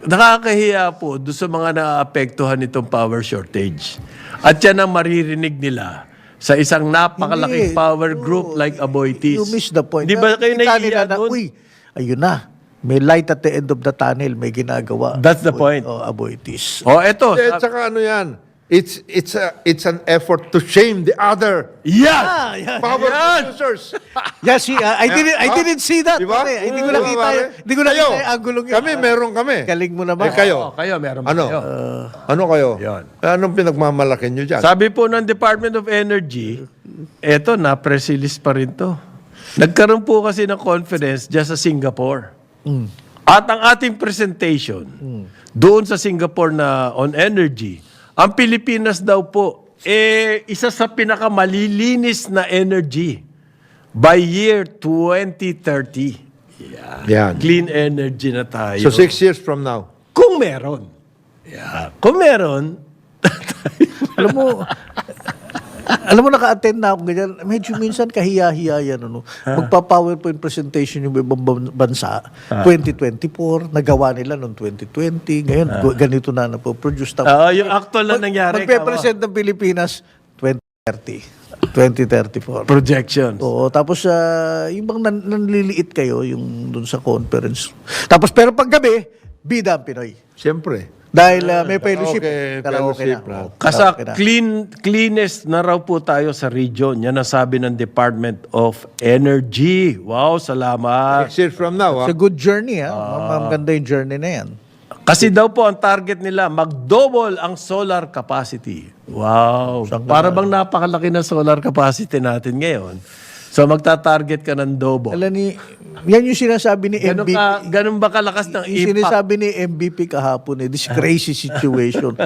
nakakahiya po doon sa mga naapektuhan nitong power shortage. At yan ang maririnig nila sa isang napakalaking Hindi. power group like Aboitiz. You miss the point. Di ba kayo Nakita nila nahihiya doon? ayun na, may light at the end of the tunnel, may ginagawa. That's the point. Aboitiz. Eto. At saka ano yan, it's an effort to shame the other Yan! power Yan! producers. Yes, I didn't see that. Diba? Pare. Hindi ko nakita Pare. hindi ko nakita Kayo, yung angulong yun. meron kami. Galing mo naman. Kayo. Kayo, meron ba Ano? kayo? Ano kayo? Yan. Anong pinagmamalaki nyo dyan? Sabi po ng Department of Energy, eto na, press release pa rin to. Nagkaroon po kasi ng conference dyan sa Singapore. At ang ating presentation doon sa Singapore na on energy, ang Pilipinas daw po, isa sa pinakamalilinis na energy by year 2030. Yan. Clean energy na tayo. So 6 years from now. Kung meron. Yeah. Kung meron, Alam mo, naka-attend na ako ganyan. Medyo minsan kahiya-hiya yan. Magpa-PowerPoint presentation yung ibang bansa. 2024, nagawa nila noong 2020. Ngayon, ganito na napoproduce. yung actual na nangyari. Magpe-present ng Pilipinas, 2030. 2034. Projections. Oo, tapos yung bang nanliliit kayo yung dun sa conference. Tapos pero paggabi, bida ang Pinoy. Siyempre. Dahil may fellowship. Karaoke, Karaoke fellowship na. Kasa Karaoke na. cleanest na raw po tayo sa region. Yan ang sabi ng Department of Energy. Wow, salamat. 6 years from now, It's a good journey, ha? Maganda yung journey na yan. Kasi daw po ang target nila, mag-double ang solar capacity. Wow. Para bang napakalaki na solar capacity natin ngayon. So magta-target ka ng double. Alam yan yung sinasabi ni MVP. Ganun ba kalakas ng Yung impact? sinasabi ni MVP kahapon, this crazy situation.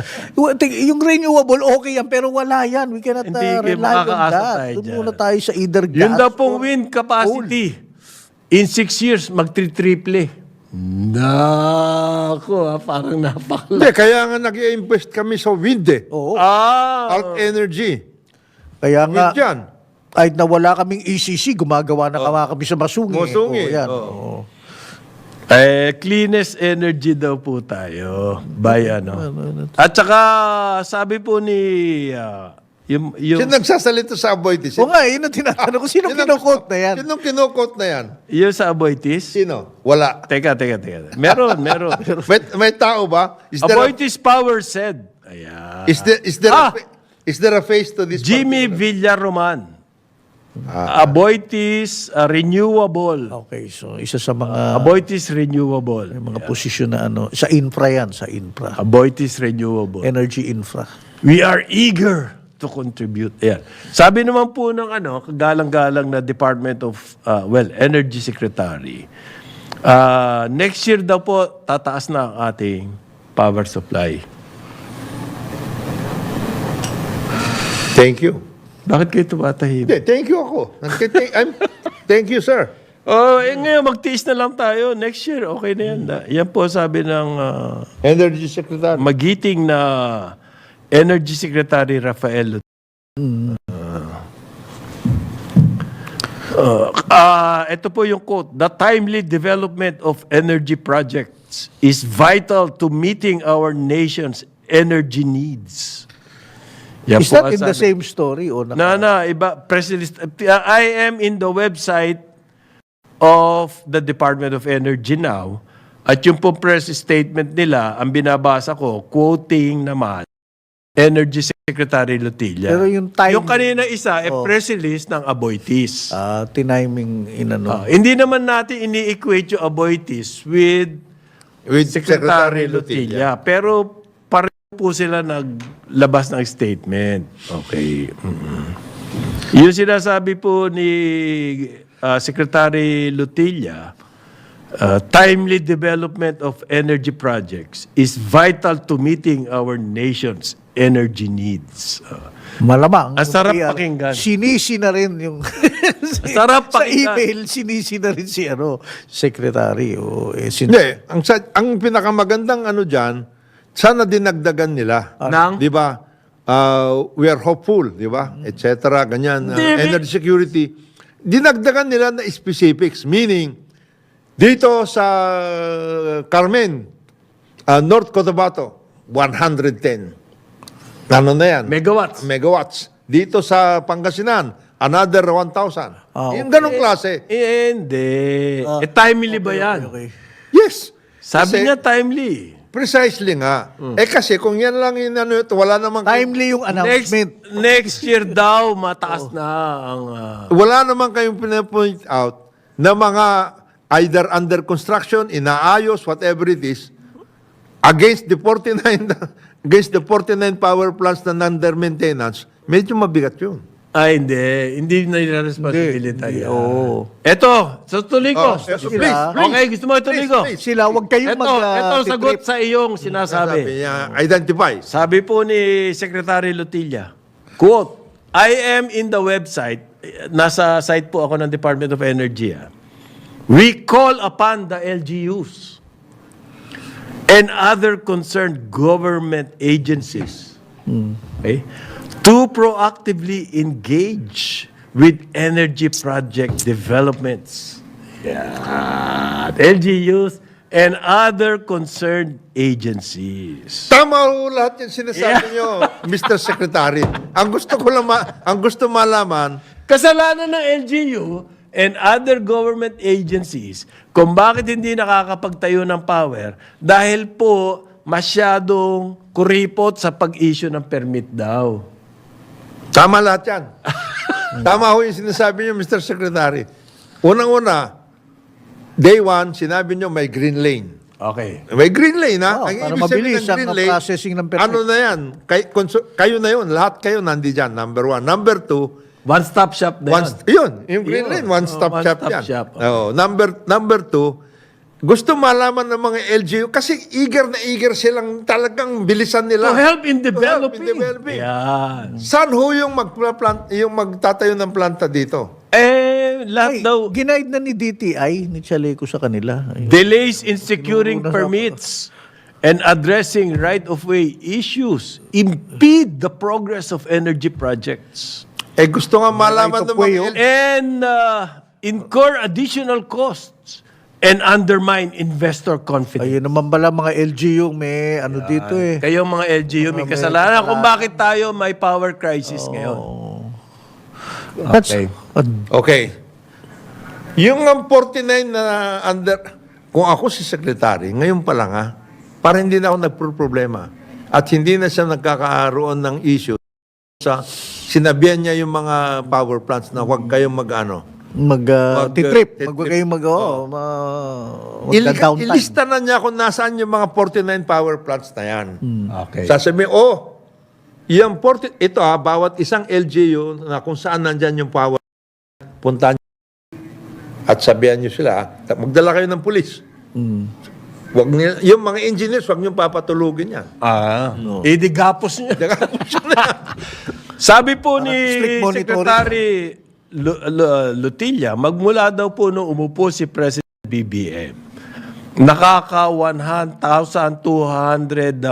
Yung renewable, okay yan, pero wala yan. We cannot Hindi kayo rely on makakaasa that. tayo Doon dyan. muna tayo sa either gas Yun daw pong or wind capacity. In 6 years, mag-triple. Nako, parang napakalaki. Hindi, kaya nga nag-invest kami sa wind Oo. Alt Energy. Kaya nga, Wind yan. kahit na wala kaming ECC, gumagawa na kami sa Masungi. Masungi, Oo, yan. oo. Cleanest energy daw po tayo. By ano. At saka, sabi po ni... yung Sino nagsasalita sa Aboitiz? Oo nga, yun ang tinatanong ko. Sino kinukot na yan? Sinong kinukot na yan? yung sa Aboitiz. Sino? Wala. Teka. Meron. May tao ba? Aboitiz Power said. Ayan. Is there a face to this? Jimmy Villaroman. Aboitiz Renewable. Okay, so isa sa mga Aboitiz Renewable. mga posisyon na sa infra yan, sa infra. Aboitiz Renewable. Energy infra. We are eager to contribute. Ayan. Sabi naman po ng kagalang-galang na Department of, Energy Secretary, next year daw po, tataas na ang ating power supply. Thank you. Bakit kayo tumatahimik? Hindi, thank you ako. Thank you, sir. Oh, ngayon magtiis na lang tayo. Next year, okay na yan. Yan po sabi ng Energy Secretary. magiting na Energy Secretary Rafael. Ito po yung quote. The timely development of energy projects is vital to meeting our nation's energy needs. Yan Is po that ang in the sabi. same story? O Iba. Press release. I am in the website of the Department of Energy now. At yung po press statement nila, ang binabasa ko, quoting naman, Energy Secretary Lutilla. Pero yung time- Yung kanina isa, press release ng Aboitiz. tiniming inano. Hindi naman natin ini-equate yung Aboitiz with Secretary Lutilla. Pero pareho po sila naglabas ng statement. Okay. Yung sinasabi po ni Secretary Lutilla, timely development of energy projects is vital to meeting our nation's energy needs. Malamang. Ang sarap Yung pakinggan. Sinisi na rin yung... sarap Sa pakinggan. email, sinisi na rin si secretary. Hindi. Ang pinakamagandang ano dyan, sana dinagdagan nila. Nang? Di ba? We are hopeful, di ba? Et cetera, ganyan. Energy security. Dinagdagan nila na specifics. Meaning, dito sa Carmen, North Cotabato, 110. Ano na yan? Megawatts. Dito sa Pangasinan, another 1,000. Yung ganong klase. Hindi. Timely ba yan? Okay. Yes. Sabi Kasi- niya timely. Precisely nga. Kasi kung yan lang yung ano, ito, wala namang... Timely yung announcement. Next year daw, mataas na ang... Wala naman kayong pinapoint out na mga either under construction, inaayos, whatever it is, against the 49 power plants na under maintenance, medyo mabigat yun. Ay, hindi. Hindi na responsibility. Hindi. Oo. Eto, so tuloy ko. So Sila. please, Okay, gusto mo ituloy ko? please. Sila, huwag kayong Ito sagot sa iyong Sabi sinasabi. niya, identify. Sabi po ni Secretary Lutilla, quote, I am in the website, nasa site po ako ng Department of Energy. We call upon the LGUs and other concerned government agencies okay, to proactively engage with energy project developments. Yeah. LGUs and other concerned agencies. Tama ho lahat yung sinasabi niyo, Mr. Secretary. Ang gusto malaman, Kasalanan ng LGU and other government agencies kung bakit hindi nakakapagtayo ng power dahil po masyadong kuripot sa pag-issue ng permit daw. tama lahat yan. Tama ho yung sinasabi niyo, Mr. Secretary. Unang-una, day one, sinabi niyo may green lane. Okay. May green lane, ha? Oo, Ang para ibig sabihin mabilis ng green ang lane, processing ng permit. ano na yan? Kayo na yun. Lahat kayo nandiyan, number one. Number two, One-stop shop na yan. yung green Yun. lane, one-stop Oh, shop one-stop yan. shop. Oo. Number two, gusto malaman ng mga LGU, kasi eager na eager silang talagang bilisan nila. To help in To help developing. in developing. Yan. Saan ho yung magtatayo ng planta dito? Lahat daw. Ginaid na ni DTI, ni Chaleco sa kanila. Ay, Delays in securing Nung una- permits and addressing right-of-way issues impede the progress of energy projects Gusto nga malaman ng Right of way, mga oh. LGU. and incur additional costs and undermine investor confidence. Ayun naman pala mga LGU, may ano dito eh. Kayong mga LGU may kasalanan kung bakit tayo may power crisis ngayon. That's, Okay. Yung ang 49 na under, kung ako si Secretary, ngayon pa lang para hindi na ako nagpro-problema at hindi na siya nagkakaroon ng issue sa sinabihan niya yung mga power plants na huwag kayong mag-titrip. Mag- Huwag kayong mag-downtime. ilista na niya kung nasaan yung mga 49 power plants na yan. Okay. Sasabihin, yung ito bawat isang LGU na kung saan nandyan yung power, puntahan niyo at sabihan niyo sila, magdala kayo ng pulis. Wag niyo, yung mga engineers, wag niyo papatulugin yan. Idigapos niya. Sabi po ni Strict monitoring. Secretary Lutilla, magmula daw po nung umupo si President BBM, nakaka 1,200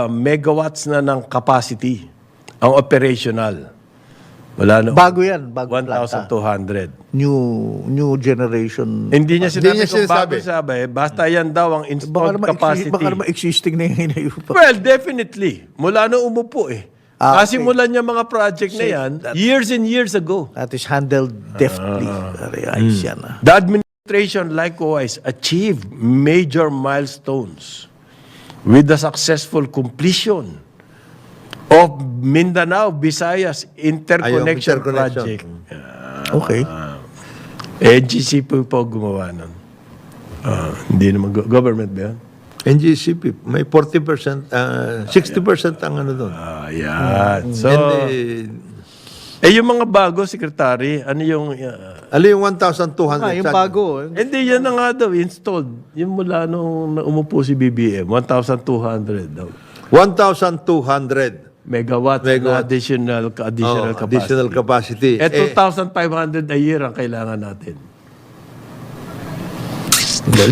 megawatts na ng capacity ang operational. Wala na. Bago yan, bago planta. 1,200. New generation. Hindi niya sinabi niya kung bago sinasabi. sabi. Basta yan daw ang installed capacity. Baka naman existing na yung hinayupa. Well, definitely. Mula na umupo eh. Ah, Kasi mula niya mga project na yan, years and years ago. That is handled deftly. Ayos yan. The administration likewise achieved major milestones with the successful completion of Mindanao Visayas Interconnection interconnection. Project. Okay. NGCP po gumawa nun. Hindi naman government ba yan? NGCP, may 40%, 60% ang ano doon. Yan. So, And, yung mga bago, Secretary, ano yung... ano yung 1,200? Yung bago. hindi, yan na nga daw, installed. Yung mula nung umupo si BBM, 1,200 daw. 1,200 Megawatt. Additional capacity. additional capacity. Eh, 2,500 a year ang kailangan natin.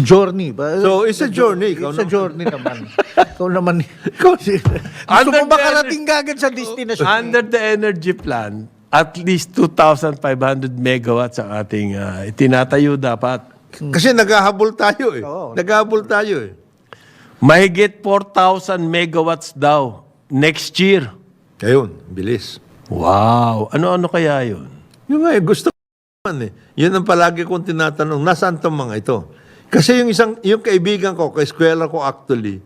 Journey. So, it's a journey. It's a journey naman. Ikaw naman. Gusto mo makarating agad sa destination? Under the energy plan, at least 2,500 megawatts ang ating tinatayo dapat. Kasi naghahabol tayo eh. Oo. Naghahabol tayo eh. Mahigit 4,000 megawatts daw next year. Ayun, bilis. Wow! Ano-ano kaya yun? Yung nga eh, gusto ko naman eh. Yun ang palagi kong tinatanong, nasaan tong mga ito? Kasi yung kaibigan ko, kaeskwela ko actually,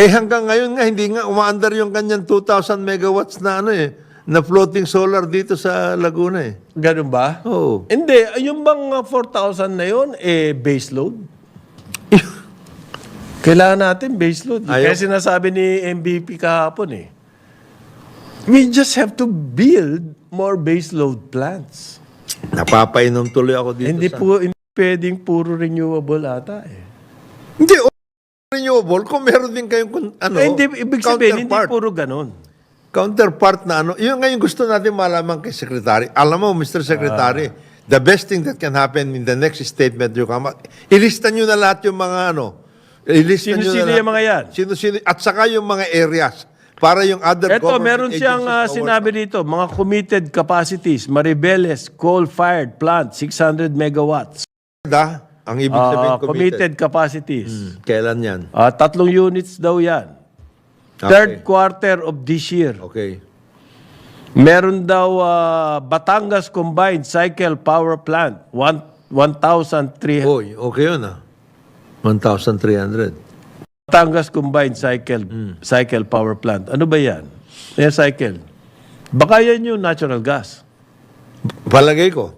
hanggang ngayon nga, hindi nga umaandar yung kanyang 2,000 megawatts na na floating solar dito sa Laguna eh. Ganun ba? Oo. Hindi. Yung bang 4,000 na yun, base load? Kailangan natin base load. Ayaw. Kaya sinasabi ni MVP kahapon eh. We just have to build more base load plants. Napapainom tuloy ako dito Hindi sa... hindi pwedeng puro renewable ata eh. Hindi, renewable, kung meron din kayong Hindi, ibig sabihin, hindi counterpart. puro ganun. Counterpart na yun ngayon gusto natin malaman kay Secretary. Alam mo, Mr. Secretary, the best thing that can happen in the next statement you come out, ilista nyo na lahat yung mga ilista nyo na Sino-sino lahat. yung mga yan? Sino-sino, at saka yung mga areas para yung other Ito, government meron siyang agencies sinabi dito, mga committed capacities, Maribeles, coal-fired plant, 600 megawatts. Ang ibig sabihin committed. Committed capacities. Kailan yan? 3 units daw yan. Okay. Third quarter of this year. Okay. Meron daw Batangas Combined Cycle Power Plant, 1,300. Oy, okay yun 1,300. Batangas Combined Cycle Power Plant. Ano ba yan? Yan cycle. Baka yan yung natural gas. Palagay ko.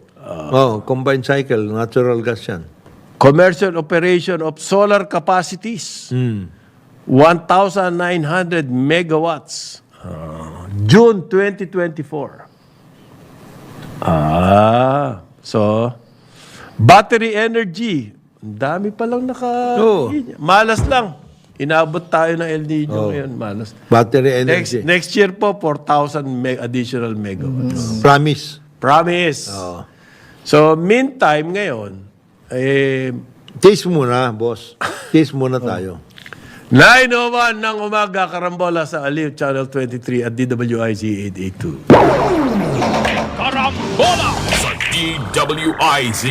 Combined cycle, natural gas yan. Commercial operation of solar capacities. 1,900 megawatts. June 2024. So, battery energy. Ang dami palang Oo. Malas lang. Inaabot tayo ng El Nino ngayon. Malas. Battery energy. Next year po, 4,000 additional megawatts. Promise. Promise. So, meantime, ngayon, Taste muna, boss. Taste muna tayo. 9:01 ng umaga, Karambola sa Aliw, Channel 23 at DWIZ 882. Karambola sa DWIZ.